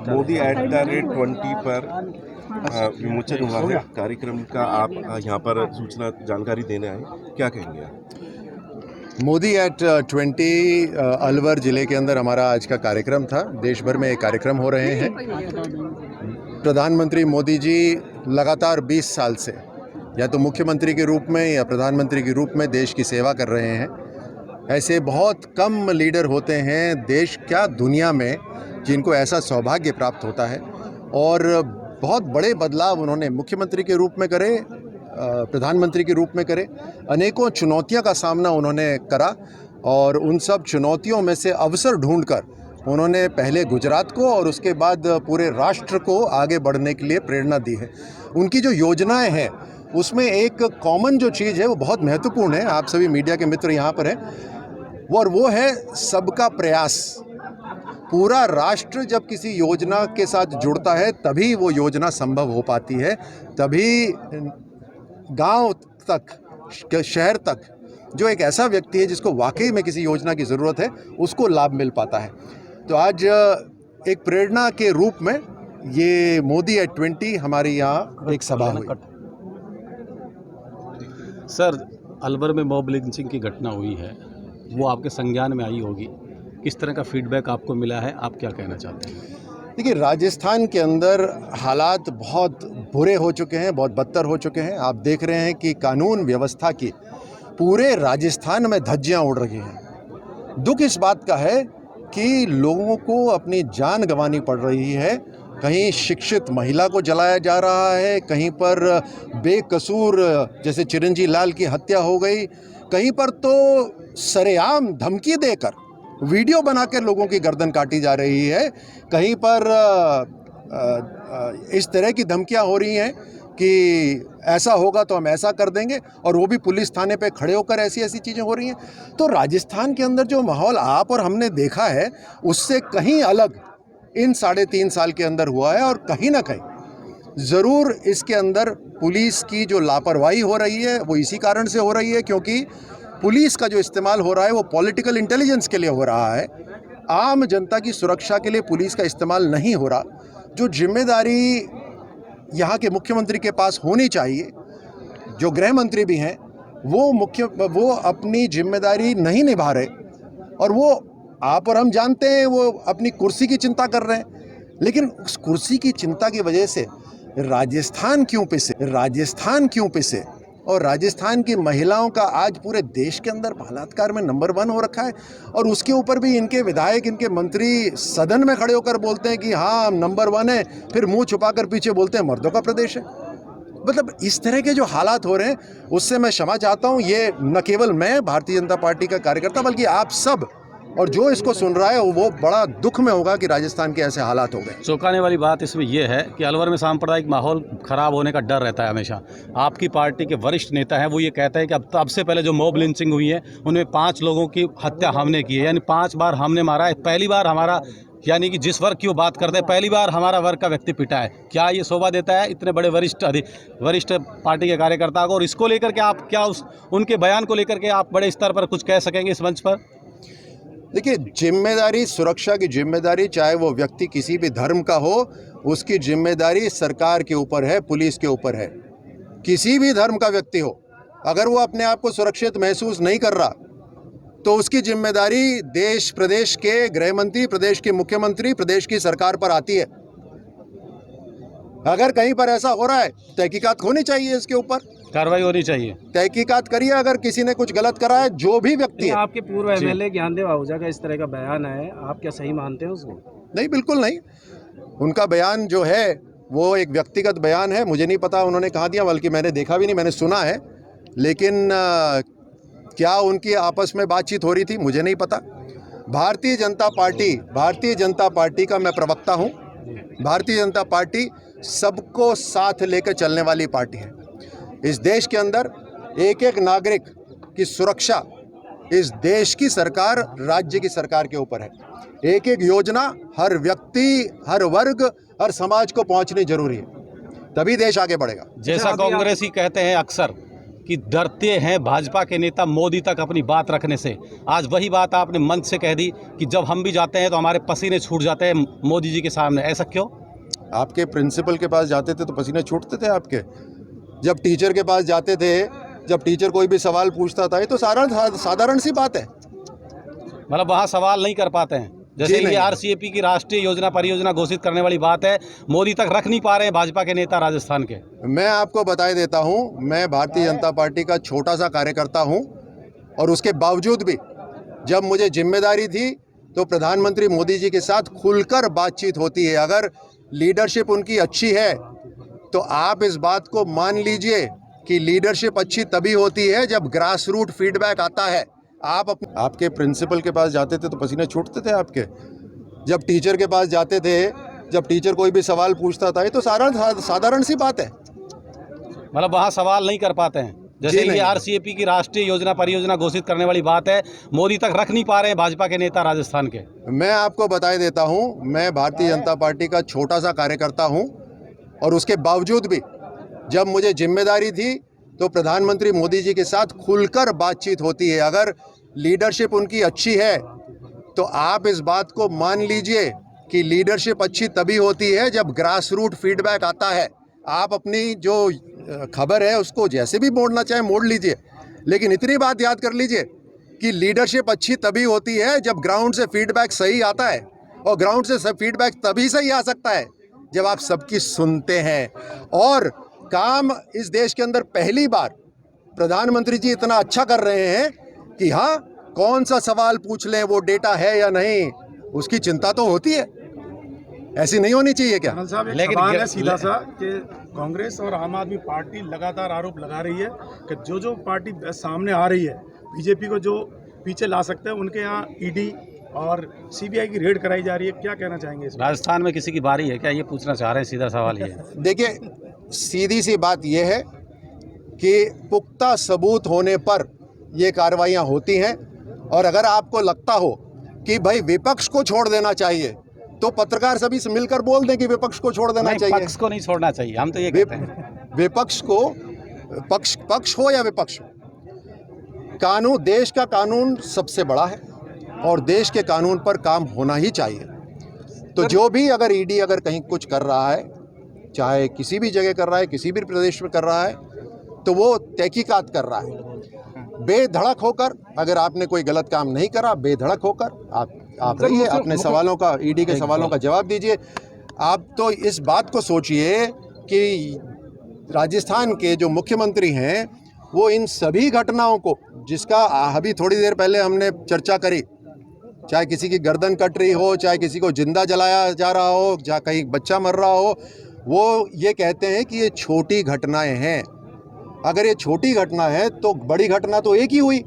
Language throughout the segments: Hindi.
Modi@20 पर विमोचन हुआ है कार्यक्रम का। आप यहाँ पर सूचना जानकारी देने आए, क्या कहेंगे आप? मोदी@20 अलवर ज़िले के अंदर हमारा आज का कार्यक्रम था। देश भर में ये कार्यक्रम हो रहे हैं। प्रधानमंत्री मोदी जी लगातार 20 साल से या तो मुख्यमंत्री के रूप में या प्रधानमंत्री के रूप में देश की सेवा कर रहे हैं। ऐसे बहुत कम लीडर होते हैं देश क्या दुनिया में जिनको ऐसा सौभाग्य प्राप्त होता है, और बहुत बड़े बदलाव उन्होंने मुख्यमंत्री के रूप में करे, प्रधानमंत्री के रूप में करे। अनेकों चुनौतियों का सामना उन्होंने करा और उन सब चुनौतियों में से अवसर ढूंढकर उन्होंने पहले गुजरात को और उसके बाद पूरे राष्ट्र को आगे बढ़ने के लिए प्रेरणा दी है। उनकी जो योजनाएं हैं उसमें एक कॉमन जो चीज़ है वो बहुत महत्वपूर्ण है, आप सभी मीडिया के मित्र यहाँ पर हैं, वो है सबका प्रयास। पूरा राष्ट्र जब किसी योजना के साथ जुड़ता है तभी वो योजना संभव हो पाती है, तभी गांव तक, शहर तक जो एक ऐसा व्यक्ति है जिसको वाकई में किसी योजना की ज़रूरत है उसको लाभ मिल पाता है। तो आज एक प्रेरणा के रूप में ये Modi@20 हमारे यहाँ एक सभा हुई। सर, अलवर में मॉब लिंचिंग की घटना हुई है, वो आपके संज्ञान में आई होगी, किस तरह का फीडबैक आपको मिला है, आप क्या कहना चाहते हैं? देखिए, राजस्थान के अंदर हालात बहुत बुरे हो चुके हैं, बहुत बदतर हो चुके हैं। आप देख रहे हैं कि कानून व्यवस्था की पूरे राजस्थान में धज्जियां उड़ रही हैं। दुख इस बात का है कि लोगों को अपनी जान गंवानी पड़ रही है। कहीं शिक्षित महिला को जलाया जा रहा है, कहीं पर बेकसूर जैसे चिरंजीवी लाल की हत्या हो गई, कहीं पर तो सरेआम धमकी देकर वीडियो बनाकर लोगों की गर्दन काटी जा रही है, कहीं पर इस तरह की धमकियां हो रही हैं कि ऐसा होगा तो हम ऐसा कर देंगे, और वो भी पुलिस थाने पे खड़े होकर ऐसी ऐसी चीज़ें हो रही हैं। तो राजस्थान के अंदर जो माहौल आप और हमने देखा है उससे कहीं अलग इन 3.5 साल के अंदर हुआ है, और कहीं ना कहीं ज़रूर इसके अंदर पुलिस की जो लापरवाही हो रही है वो इसी कारण से हो रही है क्योंकि पुलिस का जो इस्तेमाल हो रहा है वो पॉलिटिकल इंटेलिजेंस के लिए हो रहा है। आम जनता की सुरक्षा के लिए पुलिस का इस्तेमाल नहीं हो रहा। जो जिम्मेदारी यहाँ के मुख्यमंत्री के पास होनी चाहिए, जो गृह मंत्री भी हैं, वो अपनी जिम्मेदारी नहीं निभा रहे, और वो आप और हम जानते हैं वो अपनी कुर्सी की चिंता कर रहे हैं। लेकिन उस कुर्सी की चिंता की वजह से राजस्थान क्यों पिसे, और राजस्थान की महिलाओं का आज पूरे देश के अंदर बलात्कार में नंबर 1 हो रखा है, और उसके ऊपर भी इनके विधायक, इनके मंत्री सदन में खड़े होकर बोलते हैं कि हाँ हम नंबर 1 है, फिर मुंह छुपाकर पीछे बोलते हैं मर्दों का प्रदेश है। मतलब इस तरह के जो हालात हो रहे हैं उससे मैं क्षमा चाहता हूँ। ये न केवल मैं भारतीय जनता पार्टी का कार्यकर्ता बल्कि आप सब और जो इसको सुन रहा है वो बड़ा दुख में होगा कि राजस्थान के ऐसे हालात हो गए। चौंकाने वाली बात इसमें यह है कि अलवर में सांप्रदायिक माहौल खराब होने का डर रहता है हमेशा। आपकी पार्टी के वरिष्ठ नेता है वो ये कहता है कि अब से पहले जो मॉब लिंचिंग हुई है उनमें 5 लोगों की हत्या हमने की है, यानी 5 बार हमने मारा है। पहली बार हमारा, यानी कि जिस वर्ग की वो बात करते हैं, पहली बार हमारा वर्ग का व्यक्ति पिटा है। क्या ये शोभा देता है इतने बड़े वरिष्ठ पार्टी के कार्यकर्ता को? और इसको लेकर के आप क्या उनके बयान को लेकर के आप बड़े स्तर पर कुछ कह सकेंगे इस मंच पर? देखिए, जिम्मेदारी, सुरक्षा की जिम्मेदारी चाहे वो व्यक्ति किसी भी धर्म का हो, उसकी जिम्मेदारी सरकार के ऊपर है, पुलिस के ऊपर है। किसी भी धर्म का व्यक्ति हो, अगर वो अपने आप को सुरक्षित महसूस नहीं कर रहा तो उसकी जिम्मेदारी देश, प्रदेश के गृह मंत्री, प्रदेश के मुख्यमंत्री, प्रदेश की सरकार पर आती है। अगर कहीं पर ऐसा हो रहा है तहकीकात होनी चाहिए, इसके ऊपर कार्रवाई होनी चाहिए। तहकीकात करिए। अगर किसी ने कुछ गलत करा है, जो भी व्यक्ति है। आपके पूर्व एमएलए ज्ञानदेव आहूजा का इस तरह का बयान है, आप क्या सही मानते हैं उसको? नहीं, बिल्कुल नहीं। उनका बयान जो है वो एक व्यक्तिगत बयान है। मुझे नहीं पता उन्होंने कहाँ दिया, बल्कि मैंने देखा भी नहीं, मैंने सुना है। लेकिन क्या उनकी आपस में बातचीत हो रही थी मुझे नहीं पता। भारतीय जनता पार्टी का मैं प्रवक्ता हूँ। भारतीय जनता पार्टी सबको साथ लेकर चलने वाली पार्टी है। इस देश के अंदर एक एक नागरिक की सुरक्षा इस देश की सरकार, राज्य की सरकार के ऊपर है। एक एक योजना हर व्यक्ति, हर वर्ग, हर समाज को पहुंचनी जरूरी है, तभी देश आगे बढ़ेगा। जैसा कांग्रेसी कहते हैं अक्सर कि डरते हैं भाजपा के नेता मोदी तक अपनी बात रखने से। आज वही बात आपने मंच से कह दी कि जब हम भी जाते हैं तो हमारे पसीने छूट जाते हैं मोदी जी के सामने। ऐसा क्यों? आपके प्रिंसिपल के पास जाते थे तो पसीने छूटते थे आपके? जब टीचर के पास जाते थे, जब टीचर कोई भी सवाल पूछता था, ये तो साधारण सी बात है। मतलब वहाँ सवाल नहीं कर पाते हैं। जैसे जी ये नहीं। आरसीएपी की राष्ट्रीय योजना परियोजना घोषित करने वाली बात है, मोदी तक रख नहीं पा रहे हैं भाजपा के नेता राजस्थान के। मैं आपको बताए देता हूँ, मैं भारतीय जनता पार्टी का छोटा सा कार्यकर्ता हूँ और उसके बावजूद भी जब मुझे जिम्मेदारी थी तो प्रधानमंत्री मोदी जी के साथ खुलकर बातचीत होती है। अगर लीडरशिप उनकी अच्छी है तो आप इस बात को मान लीजिए कि लीडरशिप अच्छी तभी होती है जब ग्रास रूट फीडबैक आता है। आपके प्रिंसिपल के पास जाते थे तो पसीने छूटते थे आपके? जब टीचर के पास जाते थे, जब टीचर कोई भी सवाल पूछता था, ये तो साधारण सी बात है। मतलब वहाँ सवाल नहीं कर पाते हैं। जैसे जी ये नहीं। आरसीएपी की राष्ट्रीय योजना परियोजना घोषित करने वाली बात है, मोदी तक रख नहीं पा रहे हैं भाजपा के नेता राजस्थान के। मैं आपको बताए देता हूँ, मैं भारतीय जनता पार्टी का छोटा सा कार्यकर्ता हूँ और उसके बावजूद भी जब मुझे जिम्मेदारी थी तो प्रधानमंत्री मोदी जी के साथ खुलकर बातचीत होती है। अगर लीडरशिप उनकी अच्छी है तो आप इस बात को मान लीजिए कि लीडरशिप अच्छी तभी होती है जब ग्रास रूट फीडबैक आता है। आप अपनी जो खबर है उसको जैसे भी मोड़ना चाहे मोड़ लीजिए, लेकिन इतनी बात याद कर लीजिए कि लीडरशिप अच्छी तभी होती है जब ग्राउंड से फीडबैक सही आता है, और ग्राउंड से सब फीडबैक तभी सही आ सकता है जब आप सबकी सुनते हैं। और काम इस देश के अंदर पहली बार प्रधानमंत्री जी इतना अच्छा कर रहे हैं कि हाँ, कौन सा सवाल पूछ लें, वो डेटा है या नहीं, उसकी चिंता तो होती है। ऐसी नहीं होनी चाहिए क्या? कर्नल साहब, एक लेकिन सवाल है सीधा सा कि कांग्रेस और आम आदमी पार्टी लगातार आरोप लगा रही है कि जो पार्टी सामने आ रही है, बीजेपी को जो पीछे ला सकते हैं, उनके यहाँ ईडी और सीबीआई की रेड कराई जा रही है। क्या कहना चाहेंगे इस पर? राजस्थान में किसी की बारी है क्या, ये पूछना चाह रहे हैं? सीधा सवाल ये है। देखिए, सीधी सी बात यह है कि पुख्ता सबूत होने पर ये कार्रवाइयाँ होती हैं, और अगर आपको लगता हो कि भाई विपक्ष को छोड़ देना चाहिए तो पत्रकार सभी से मिलकर बोल दें कि विपक्ष को छोड़ देना नहीं, चाहिए। पक्ष को नहीं छोड़ना चाहिए, हम तो ये कहते हैं। विपक्ष को, पक्ष हो या विपक्ष हो, कानून, देश का कानून सबसे बड़ा है और देश के कानून पर काम होना ही चाहिए। तो जो भी अगर ईडी अगर कहीं कुछ कर रहा है, चाहे किसी भी जगह कर रहा है, किसी भी प्रदेश में कर रहा है, तो वो तहकीकात कर रहा है बेधड़क होकर। अगर आपने कोई गलत काम नहीं करा, बेधड़क होकर आप रहिए, अपने सवालों का, ईडी के सवालों का जवाब दीजिए। आप तो इस बात को सोचिए कि राजस्थान के जो मुख्यमंत्री हैं वो इन सभी घटनाओं को, जिसका अभी थोड़ी देर पहले हमने चर्चा करी, चाहे किसी की गर्दन कट रही हो, चाहे किसी को जिंदा जलाया जा रहा हो, चाहे कहीं बच्चा मर रहा हो, वो ये कहते हैं कि ये छोटी घटनाएं हैं। अगर ये छोटी घटना है तो बड़ी घटना तो एक ही हुई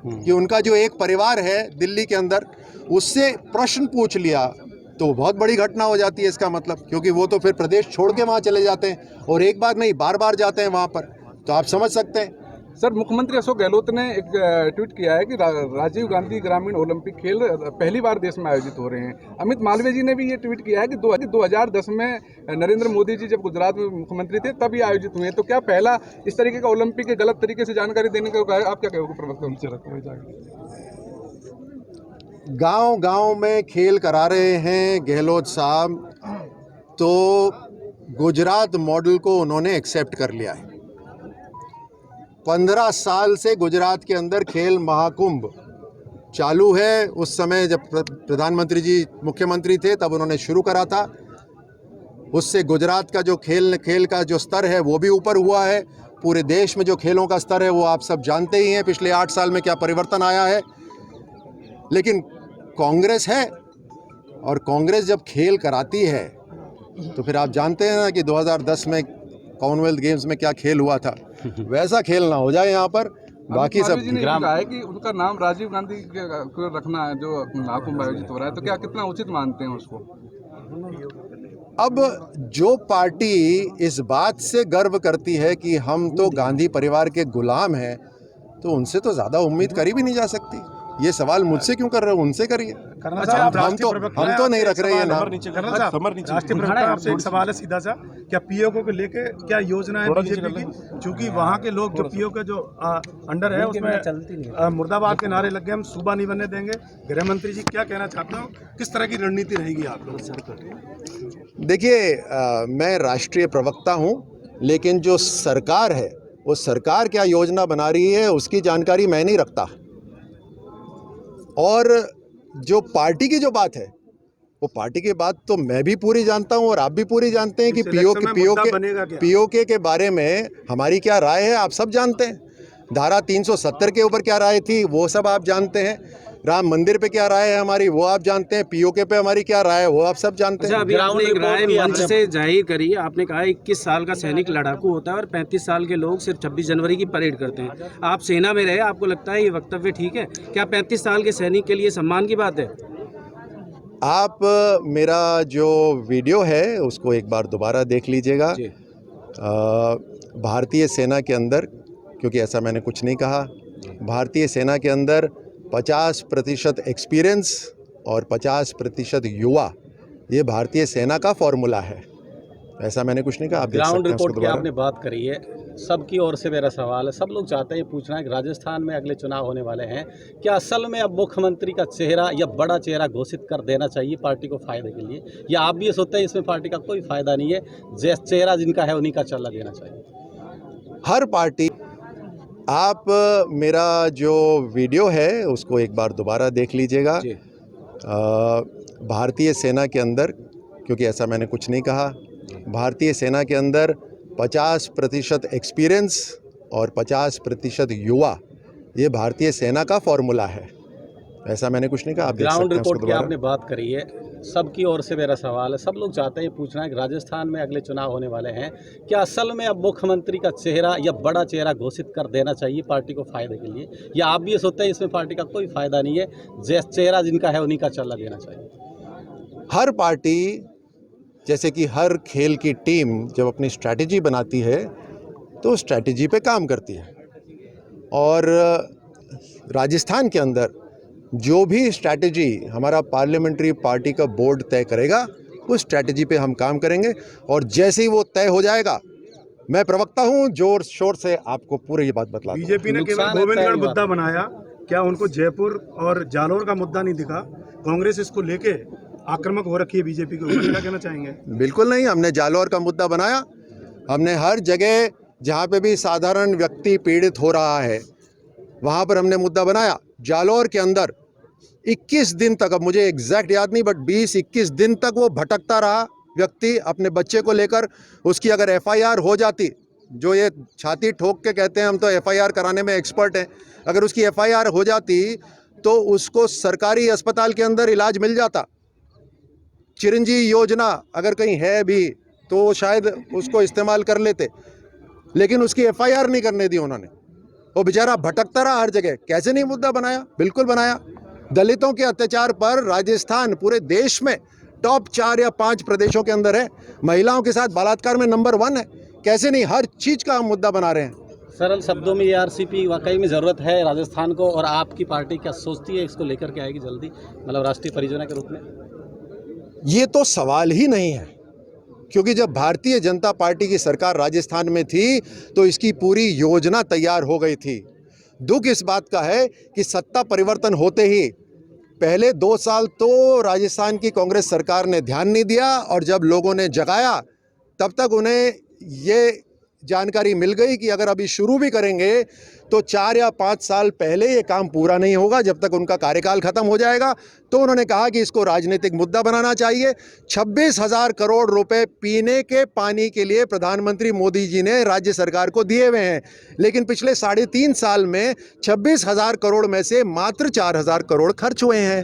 कि उनका जो एक परिवार है दिल्ली के अंदर, उससे प्रश्न पूछ लिया, तो बहुत बड़ी घटना हो जाती है इसका मतलब, क्योंकि वो तो फिर प्रदेश छोड़ के वहाँ चले जाते हैं और एक बार नहीं बार बार जाते हैं वहाँ पर। तो आप समझ सकते हैं। सर, मुख्यमंत्री अशोक गहलोत ने एक ट्वीट किया है कि राजीव गांधी ग्रामीण ओलंपिक खेल पहली बार देश में आयोजित हो रहे हैं। अमित मालवीय जी ने भी ये ट्वीट किया है कि 2010 में नरेंद्र मोदी जी जब गुजरात में मुख्यमंत्री थे तब ये आयोजित हुए हैं। तो क्या पहला इस तरीके का ओलंपिक के गलत तरीके से जानकारी देने का आप क्या कहोगे प्रवक्ता? गांव-गांव में खेल करा रहे हैं गहलोत साहब, तो गुजरात मॉडल को उन्होंने एक्सेप्ट कर लिया है। 15 साल से गुजरात के अंदर खेल महाकुंभ चालू है। उस समय जब प्रधानमंत्री जी मुख्यमंत्री थे तब उन्होंने शुरू करा था। उससे गुजरात का जो खेल का जो स्तर है वो भी ऊपर हुआ है। पूरे देश में जो खेलों का स्तर है वो आप सब जानते ही हैं, पिछले 8 साल में क्या परिवर्तन आया है। लेकिन कांग्रेस है, और कांग्रेस जब खेल कराती है तो फिर आप जानते हैं ना कि 2010 में कॉमनवेल्थ गेम्स में क्या खेल हुआ था, वैसा खेल ना हो जाए यहाँ पर। बाकी सब जी ने कहा है कि उनका नाम राजीव गांधी को रखना है जो महाकुंभ आयोजित हो रहा है, तो क्या कितना उचित मानते हैं उसको? अब जो पार्टी इस बात से गर्व करती है कि हम तो गांधी परिवार के गुलाम हैं, तो उनसे तो ज़्यादा उम्मीद करी भी नहीं जा सकती। ये सवाल मुझसे क्यों कर रहे हो, उनसे करिए। कर्नल अच्छा, साहब, हम राष्ट्रीय तो प्रवक्ता हम हैं, तो आपसे नहीं एक रख रहे हैं सवाल है। नाम। नीचे कर्नल कर, साहब, कमर नीचे राष्ट्रीय प्रवक्ता आपसे एक सवाल है सीधा सा, क्या पीओ को लेके क्या योजना है थोड़ा नीचे बीजेपी कर की? क्योंकि वहाँ के लोग जो पीओ के जो अंडर है उसमें मुर्दाबाद के नारे लग गए, हम सूबा नहीं बनने देंगे। गृह मंत्री जी क्या कहना चाहते हो, किस तरह की रणनीति रहेगी आप लोग? देखिए, मैं राष्ट्रीय प्रवक्ता हूं, लेकिन जो सरकार है वो सरकार क्या योजना बना रही है उसकी जानकारी मैं नहीं रखता। और जो पार्टी की जो बात है वो पार्टी की बात तो मैं भी पूरी जानता हूं और आप भी पूरी जानते हैं कि इस इलेक्शन में मुद्दा बनेगा क्या? पीओके के बारे में हमारी क्या राय है आप सब जानते हैं। धारा 370 के ऊपर क्या राय थी वो सब आप जानते हैं। राम मंदिर पे क्या राय है हमारी वो आप जानते हैं। पीओके पे हमारी क्या राय है वो आप सब जानते अच्छा, हैं। अभी आपने एक राय मंच से जाहिर करी, आपने कहा 21 साल का सैनिक लड़ाकू होता है और 35 साल के लोग सिर्फ 26 जनवरी की परेड करते हैं। आप सेना में रहे, आपको लगता है ये वक्तव्य ठीक है? क्या 35 साल के सैनिक के लिए सम्मान की बात है? आप मेरा जो वीडियो है उसको एक बार दोबारा देख लीजिएगा। जी। भारतीय सेना के अंदर, क्योंकि ऐसा मैंने कुछ नहीं कहा, भारतीय सेना के अंदर 50% एक्सपीरियंस और 50% युवा, ये भारतीय सेना का फॉर्मूला है। ऐसा मैंने कुछ नहीं कहा। आप देख ग्राउंड सकते हैं उसको रिपोर्ट की दोबारा। आपने बात करी है, सबकी ओर से मेरा सवाल है, सब लोग चाहते हैं, पूछना है कि राजस्थान में अगले चुनाव होने वाले हैं, क्या असल में अब मुख्यमंत्री का चेहरा या बड़ा चेहरा घोषित कर देना चाहिए पार्टी को फायदे के लिए, या आप भी ये सोचते हैं इसमें पार्टी का कोई फायदा नहीं है, चेहरा जिनका है उन्हीं का चला देना चाहिए? हर पार्टी, आप मेरा जो वीडियो है उसको एक बार दोबारा देख लीजिएगा। जी। भारतीय सेना के अंदर, क्योंकि ऐसा मैंने कुछ नहीं कहा, भारतीय सेना के अंदर 50% एक्सपीरियंस और 50% युवा, ये भारतीय सेना का फॉर्मूला है। ऐसा मैंने कुछ नहीं कहा। आप देख ग्राउंड सकते हैं उसको रिपोर्ट की दोबारा। आपने बात करी है, सबकी ओर से मेरा सवाल है, सब लोग चाहते हैं, पूछना है कि राजस्थान में अगले चुनाव होने वाले हैं, क्या असल में अब मुख्यमंत्री का चेहरा या बड़ा चेहरा घोषित कर देना चाहिए पार्टी को फायदे के लिए, या आप भी ये सोचते हैं इसमें पार्टी का कोई फायदा नहीं है, चेहरा जिनका है उन्हीं का चला देना चाहिए? हर पार्टी, जैसे कि हर खेल की टीम जब अपनी स्ट्रैटेजी बनाती है तो स्ट्रैटेजी पे काम करती है, और राजस्थान के अंदर जो भी स्ट्रैटेजी हमारा पार्लियामेंट्री पार्टी का बोर्ड तय करेगा उस स्ट्रैटेजी पे हम काम करेंगे, और जैसे ही वो तय हो जाएगा, मैं प्रवक्ता हूं, जोर शोर से आपको पूरी ये बात बतला दूंगा। बीजेपी ने केवल नुकसान है, गोविंदगढ़ पहली मुद्दा बनाया, क्या उनको जयपुर और जालोर का मुद्दा नहीं दिखा? कांग्रेस इसको लेके आक्रामक हो रखी है बीजेपी को, क्या कहना चाहेंगे? बिल्कुल नहीं, हमने जालौर का मुद्दा बनाया। हमने हर जगह जहाँ पे भी साधारण व्यक्ति पीड़ित हो रहा है वहाँ पर हमने मुद्दा बनाया। जालौर के अंदर 21 दिन तक, अब मुझे एग्जैक्ट याद नहीं, बट 20-21 दिन तक वो भटकता रहा व्यक्ति अपने बच्चे को लेकर। उसकी अगर एफआईआर हो जाती, जो ये छाती ठोक के कहते हैं हम तो एफआईआर कराने में एक्सपर्ट हैं, अगर उसकी एफआईआर हो जाती तो उसको सरकारी अस्पताल के अंदर इलाज मिल जाता। चिरंजीवी योजना अगर कहीं है भी तो शायद उसको इस्तेमाल कर लेते, लेकिन उसकी एफआईआर नहीं करने दी उन्होंने। वो बेचारा भटकता रहा हर जगह। कैसे नहीं मुद्दा बनाया? बिल्कुल बनाया। दलितों के अत्याचार पर राजस्थान पूरे देश में टॉप 4 या 5 प्रदेशों के अंदर है। महिलाओं के साथ बलात्कार में नंबर 1 है। कैसे नहीं, हर चीज़ का हम मुद्दा बना रहे हैं। सरल शब्दों में आरसीपी वाकई में ज़रूरत है राजस्थान को, और आपकी पार्टी क्या सोचती है इसको लेकर के आएगी जल्दी, मतलब राष्ट्रीय परियोजना के रूप में? ये तो सवाल ही नहीं है, क्योंकि जब भारतीय जनता पार्टी की सरकार राजस्थान में थी तो इसकी पूरी योजना तैयार हो गई थी। दुख इस बात का है कि सत्ता परिवर्तन होते ही पहले 2 साल तो राजस्थान की कांग्रेस सरकार ने ध्यान नहीं दिया, और जब लोगों ने जगाया तब तक उन्हें ये जानकारी मिल गई कि अगर अभी शुरू भी करेंगे तो 4 या 5 साल पहले ये काम पूरा नहीं होगा, जब तक उनका कार्यकाल खत्म हो जाएगा। तो उन्होंने कहा कि इसको राजनीतिक मुद्दा बनाना चाहिए। 26,000 करोड़ रुपए पीने के पानी के लिए प्रधानमंत्री मोदी जी ने राज्य सरकार को दिए हुए हैं, लेकिन पिछले 3.5 साल में 26,000 करोड़ में से मात्र 4,000 करोड़ खर्च हुए हैं।